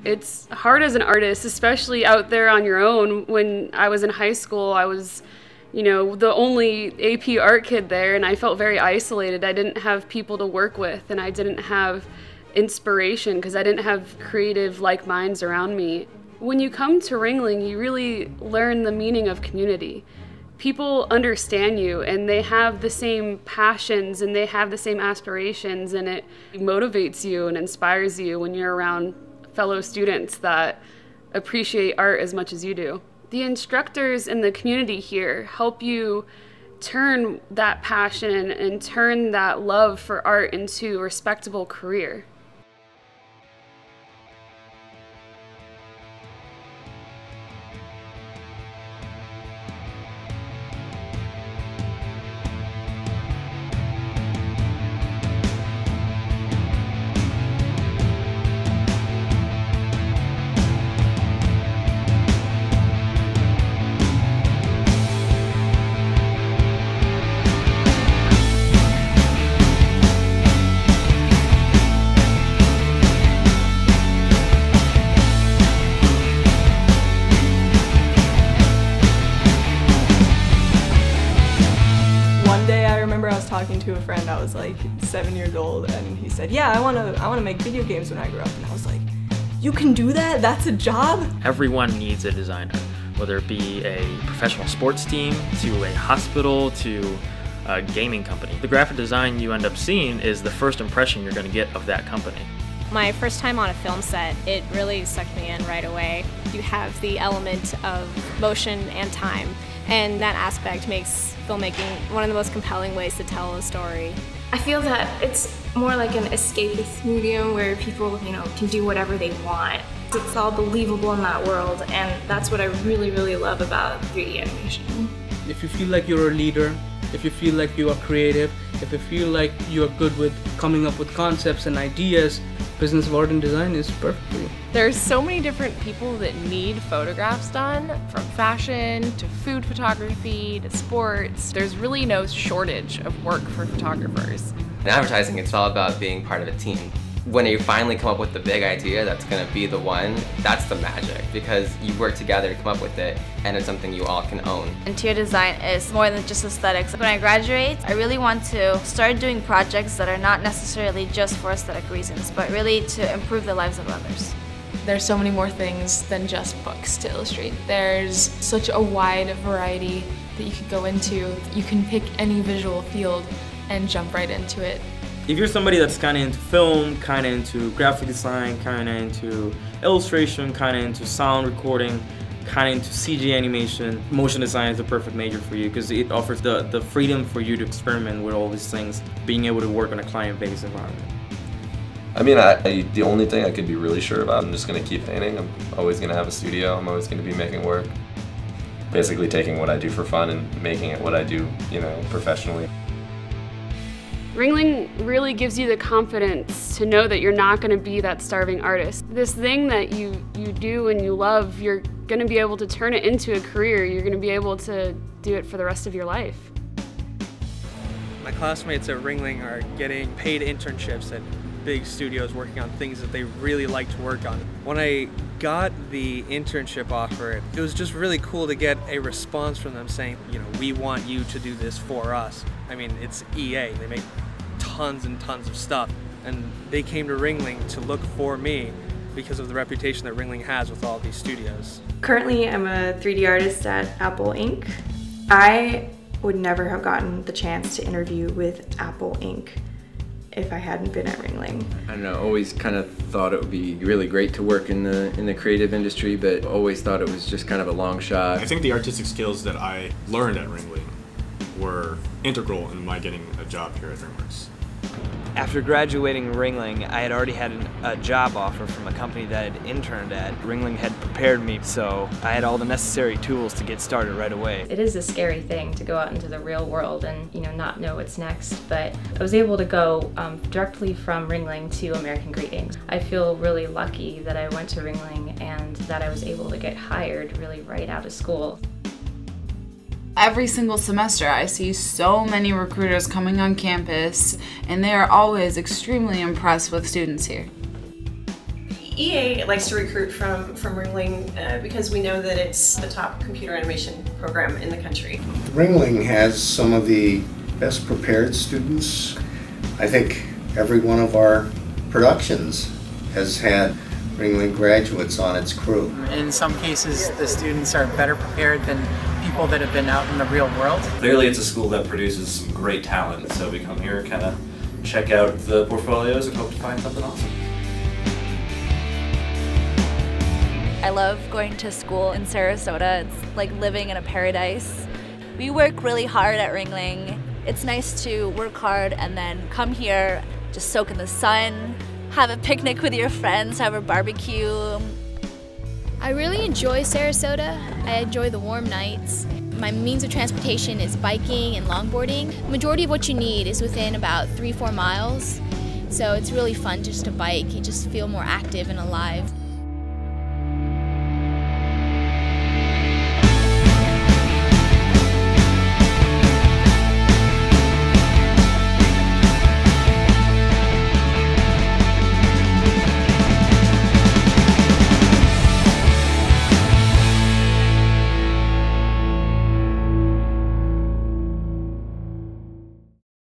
It's hard as an artist, especially out there on your own. When I was in high school, I was, the only AP art kid there, and I felt very isolated. I didn't have people to work with, and I didn't have inspiration because I didn't have creative like minds around me. When you come to Ringling, you really learn the meaning of community. People understand you, and they have the same passions, and they have the same aspirations, and it motivates you and inspires you when you're around fellow students that appreciate art as much as you do. The instructors in the community here help you turn that passion and turn that love for art into a respectable career. I was talking to a friend, I was like 7 years old, and he said, yeah, I wanna make video games when I grow up. And I was like, you can do that? That's a job? Everyone needs a designer, whether it be a professional sports team, to a hospital, to a gaming company. The graphic design you end up seeing is the first impression you're going to get of that company. My first time on a film set, it really sucked me in right away. You have the element of motion and time, and that aspect makes filmmaking one of the most compelling ways to tell a story. I feel that it's more like an escapist medium where people, can do whatever they want. It's all believable in that world, and that's what I really, really love about 3D animation. If you feel like you're a leader, if you feel like you are creative, if you feel like you are good with coming up with concepts and ideas, Business of Art and Design is perfect for you. There's so many different people that need photographs done, from fashion to food photography to sports. There's really no shortage of work for photographers. In advertising, it's all about being part of a team. When you finally come up with the big idea that's going to be the one, that's the magic, because you work together to come up with it, and it's something you all can own. Interior design is more than just aesthetics. When I graduate, I really want to start doing projects that are not necessarily just for aesthetic reasons, but really to improve the lives of others. There's so many more things than just books to illustrate. There's such a wide variety that you could go into. You can pick any visual field and jump right into it. If you're somebody that's kind of into film, kind of into graphic design, kind of into illustration, kind of into sound recording, kind of into CG animation, motion design is the perfect major for you because it offers the freedom for you to experiment with all these things, being able to work on a client-based environment. I mean, the only thing I could be really sure about, I'm just going to keep painting. I'm always going to have a studio. I'm always going to be making work. Basically taking what I do for fun and making it what I do, professionally. Ringling really gives you the confidence to know that you're not going to be that starving artist. This thing that you do and you love, you're going to be able to turn it into a career. You're going to be able to do it for the rest of your life. My classmates at Ringling are getting paid internships at big studios working on things that they really like to work on. When I got the internship offer, it was just really cool to get a response from them saying, we want you to do this for us. I mean, it's EA. They make tons and tons of stuff, and they came to Ringling to look for me because of the reputation that Ringling has with all these studios. Currently, I'm a 3D artist at Apple Inc. I would never have gotten the chance to interview with Apple Inc. if I hadn't been at Ringling. I don't know, always kind of thought it would be really great to work in the creative industry, but always thought it was just kind of a long shot. I think the artistic skills that I learned at Ringling were integral in my getting a job here at DreamWorks. After graduating Ringling, I had already had a job offer from a company that I had interned at. Ringling had prepared me, so I had all the necessary tools to get started right away. It is a scary thing to go out into the real world and not know what's next, but I was able to go directly from Ringling to American Greetings. I feel really lucky that I went to Ringling and that I was able to get hired really right out of school. Every single semester I see so many recruiters coming on campus, and they are always extremely impressed with students here. EA likes to recruit from Ringling because we know that it's the top computer animation program in the country. Ringling has some of the best prepared students. I think every one of our productions has had Ringling graduates on its crew. In some cases, the students are better prepared than people that have been out in the real world. Clearly it's a school that produces some great talent, so we come here, kind of check out the portfolios and hope to find something awesome. I love going to school in Sarasota. It's like living in a paradise. We work really hard at Ringling. It's nice to work hard and then come here, just soak in the sun, have a picnic with your friends, have a barbecue. I really enjoy Sarasota. I enjoy the warm nights. My means of transportation is biking and longboarding. The majority of what you need is within about 3-4 miles. So it's really fun just to bike. You just feel more active and alive.